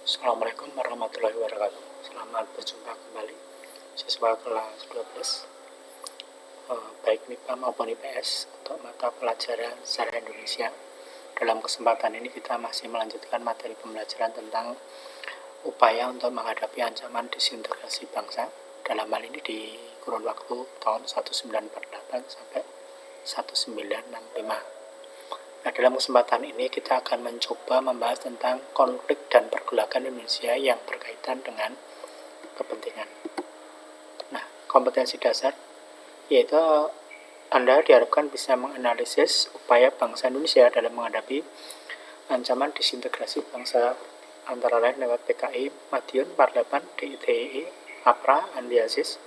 Assalamualaikum warahmatullahi wabarakatuh. Selamat berjumpa kembali siswa kelas 12 baik MIPA maupun IPS untuk mata pelajaran sejarah Indonesia. Dalam kesempatan ini kita masih melanjutkan materi pembelajaran tentang upaya untuk menghadapi ancaman disintegrasi bangsa. Dalam hal ini di kurun waktu tahun 1948 sampai 1965. Nah, dalam kesempatan ini kita akan mencoba membahas tentang konflik dan pergolakan Indonesia yang berkaitan dengan kepentingan. Nah, kompetensi dasar yaitu Anda diharapkan bisa menganalisis upaya bangsa Indonesia dalam menghadapi ancaman disintegrasi bangsa antara lain lewat PKI, Madiun, Parleban, DITI, APRA, Andiasis,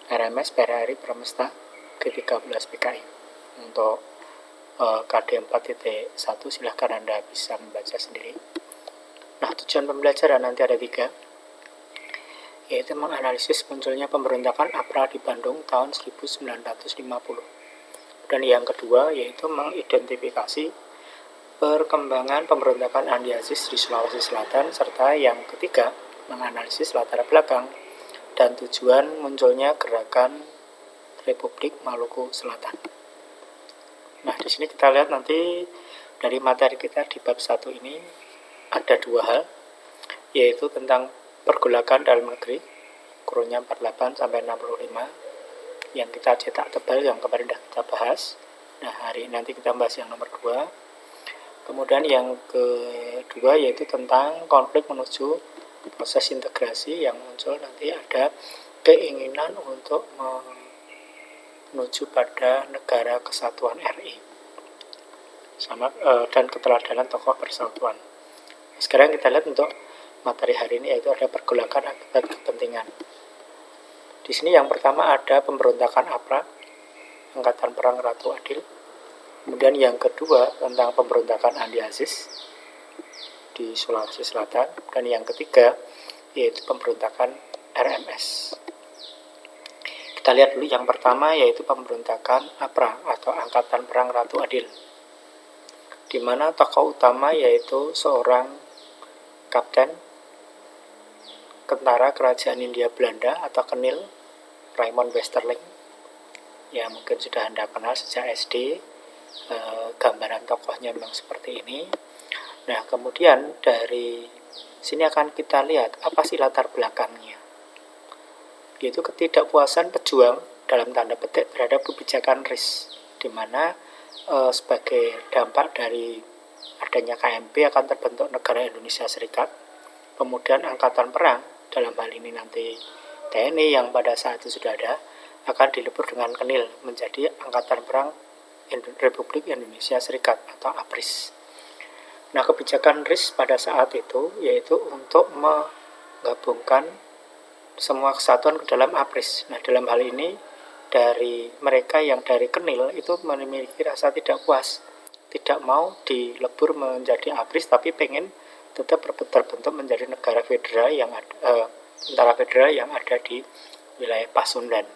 RMS, PRRI, Pramesta, G13 PKI. Untuk KD 4.1 silahkan Anda bisa membaca sendiri. Nah, tujuan pembelajaran nanti ada 3, yaitu menganalisis munculnya pemberontakan APRA di Bandung tahun 1950. Dan yang kedua yaitu mengidentifikasi perkembangan pemberontakan Andiasis di Sulawesi Selatan, serta yang ketiga menganalisis latar belakang dan tujuan munculnya gerakan Republik Maluku Selatan. Nah, di sini kita lihat nanti dari materi kita di bab 1 ini ada 2 hal, yaitu tentang pergolakan dalam negeri, kurunnya 48 sampai 65, yang kita cetak tebal yang kemarin sudah kita bahas. Nah, hari nanti kita bahas yang nomor 2. Kemudian yang kedua yaitu tentang konflik menuju proses integrasi yang muncul nanti ada keinginan untuk menuju pada negara kesatuan RI dan keteladanan tokoh persatuan. Sekarang kita lihat untuk materi hari ini yaitu ada pergolakan akibat kepentingan. Di sini yang pertama ada pemberontakan APRA, Angkatan Perang Ratu Adil. Kemudian yang kedua tentang pemberontakan Andiasis di Sulawesi Selatan. Dan yang ketiga yaitu pemberontakan RMS. Kita lihat dulu yang pertama yaitu pemberontakan APRA atau Angkatan Perang Ratu Adil, di mana tokoh utama yaitu seorang kapten tentara kerajaan Hindia Belanda atau Kenil, Raymond Westerling, yang mungkin sudah Anda kenal sejak SD. Gambaran tokohnya memang seperti ini. Nah, kemudian dari sini akan kita lihat apa sih latar belakangnya, yaitu ketidakpuasan pejuang dalam tanda petik terhadap kebijakan RIS, di mana sebagai dampak dari adanya KMP akan terbentuk negara Indonesia Serikat. Kemudian angkatan perang, dalam hal ini nanti TNI yang pada saat itu sudah ada, akan dilebur dengan Kenil menjadi Angkatan Perang Republik Indonesia Serikat atau APRIS. Nah, kebijakan RIS pada saat itu yaitu untuk menggabungkan semua kesatuan ke dalam APRIS. Nah, dalam hal ini dari mereka yang dari Kenil itu memiliki rasa tidak puas, tidak mau dilebur menjadi APRIS, tapi pengen tetap terbentuk menjadi negara federal yang tentara federal yang ada di wilayah Pasundan.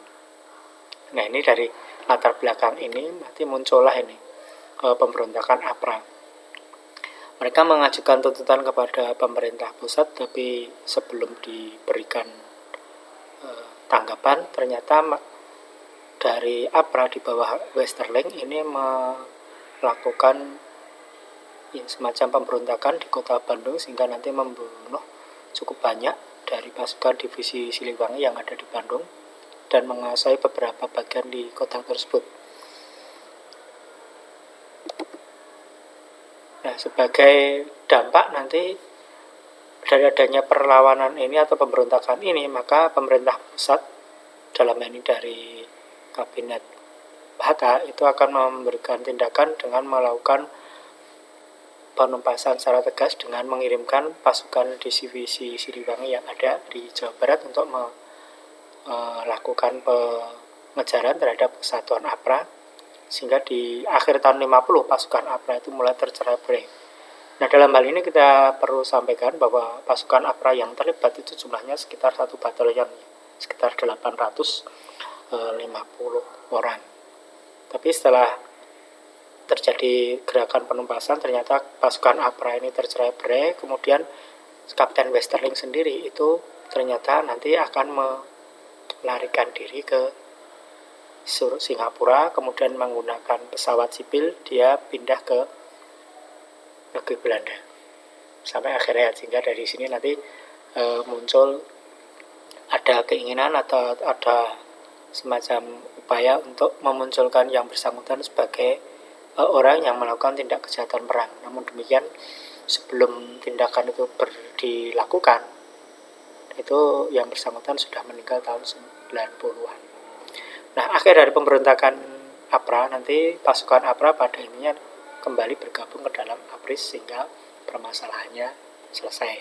Nah, ini dari latar belakang ini nanti muncullah ini pemberontakan APRA. Mereka mengajukan tuntutan kepada pemerintah pusat, tapi sebelum diberikan tanggapan, ternyata dari APRA di bawah Westerling ini melakukan semacam pemberontakan di kota Bandung, sehingga nanti membunuh cukup banyak dari pasukan divisi Siliwangi yang ada di Bandung dan menguasai beberapa bagian di kota tersebut. Nah, sebagai dampak nanti dari adanya perlawanan ini atau pemberontakan ini, maka pemerintah pusat dalam ini dari Kabinet Hatta itu akan memberikan tindakan dengan melakukan penumpasan secara tegas dengan mengirimkan pasukan divisi Siliwangi yang ada di Jawa Barat untuk melakukan pengejaran terhadap kesatuan APRA, sehingga di akhir tahun 50 pasukan APRA itu mulai tercerai-berai. Nah, dalam hal ini kita perlu sampaikan bahwa pasukan APRA yang terlibat itu jumlahnya sekitar 1 batalion, sekitar 850 orang. Tapi setelah terjadi gerakan penumpasan, ternyata pasukan APRA ini tercerai-berai, kemudian Kapten Westerling sendiri itu ternyata nanti akan melarikan diri ke Singapura, kemudian menggunakan pesawat sipil dia pindah ke negeri Belanda sampai akhirnya, sehingga dari sini nanti muncul ada keinginan atau ada semacam upaya untuk memunculkan yang bersangkutan sebagai orang yang melakukan tindak kejahatan perang. Namun demikian, sebelum tindakan itu dilakukan, itu yang bersangkutan sudah meninggal tahun 90-an. Nah, akhir dari pemberontakan APRA, nanti pasukan APRA pada intinya kembali bergabung ke dalam APRIS sehingga permasalahannya selesai.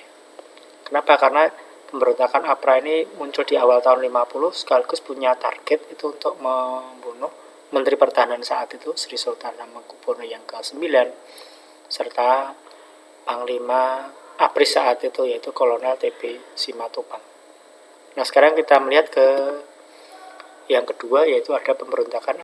Kenapa? Karena pemberontakan APRA ini muncul di awal tahun 50 sekaligus punya target itu untuk membunuh Menteri Pertahanan saat itu Sri Sultan Hamengkubuwono yang ke-9 serta Panglima APRIS saat itu yaitu Kolonel TB Simatupang. Nah, sekarang kita melihat ke yang kedua, yaitu ada pemberontakan